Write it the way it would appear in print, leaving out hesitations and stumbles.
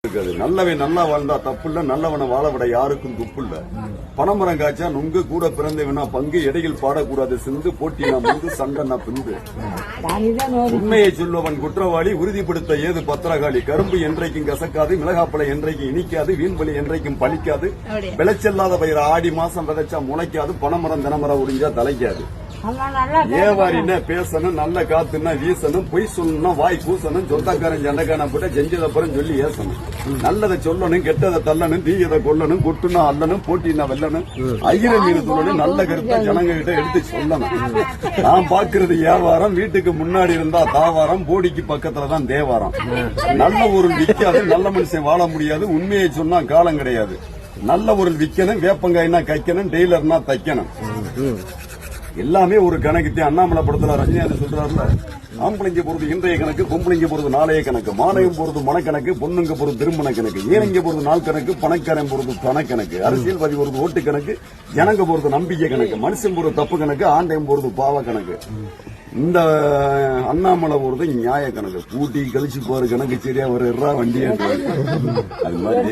இருக்காது. நல்லவன் நல்லா வாழ்ந்தா தப்பு இல்ல, நல்லவனை வாழ விட யாருக்கும் துப்பு இல்ல. பணமரம் காய்ச்சா நுங்கு கூட பிறந்தவனா பங்கு, இடையில் பாடக்கூடாது சிந்து, போட்டினா முந்து, சண்டை பிந்து. உண்மையை சொல்லுவன் குற்றவாளி, உறுதிப்படுத்த ஏது பத்திரகாளி. கரும்பு என்றைக்கும் கசக்காது, மிளகாப்பழம் என்றைக்கும் இனிக்காது, வீண்பலி என்றைக்கும் பழிக்காது. விளைச்சல்லாத பயிர ஆடி மாசம் விதைச்சா முளைக்காது, பணமரம் தினமரம் உடிஞ்சா தலைக்காது. ஏவாரின்னா பேசணும், நல்ல காத்துன்னா வீசணும், பொய் சொல்லணும்னா வாய் கூசணும், சொந்தக்காரன் சண்டைக்கான போட்ட செஞ்சதப்புறம் சொல்லி ஏசணும். நல்லதை சொல்லணும், கெட்டதை தள்ளணும், தீயதை கொல்லணும், கொட்டுனா அல்லணும், போட்டினா வெல்லணும், ஐயர மீது சொல்லணும், நல்ல கருத்தை ஜனங்க கிட்ட எடுத்து சொல்லணும். நான் பாக்குறது வியாபாரம், வீட்டுக்கு முன்னாடி இருந்தா தாவாரம், போடிக்கு பக்கத்துலதான் தேவாரம். நல்ல பொருள் விற்காது, நல்ல மனுஷன் வாழ முடியாது, உண்மையை சொன்னா காலம் கிடையாது. நல்ல பொருள் விற்கணும், வேப்பங்காய்னா கைக்கணும், டெய்லர்னா தைக்கணும். எல்லாமே ஒரு கணக்கு. அண்ணாமலை படத்துல ரஜினிகாந்த் சொல்றாருல, ஆம்பளைங்க போறது இன்றைய கணக்கு, பொம்பளைங்க போறது நாளைய கணக்கு, மாலையும் போறது மனக்கணக்கு, பொண்ணுங்க போறது திருமண கணக்கு, ஏழைங்க போறது நாள் கணக்கு, பணக்காரன் போறது பணக்கணக்கு, அரசியல்வாதி போறது ஓட்டு கணக்கு, ஜனங்க போறது நம்பிக்கை கணக்கு, மனுஷன் போறது தப்பு கணக்கு, ஆண்டையும் போறது பாவ கணக்கு. இந்த அண்ணாமலை போறது நியாய கணக்கு. கூட்டி கழிச்சு போற கணக்கு சரியா ஒரு வண்டி அது மாதிரி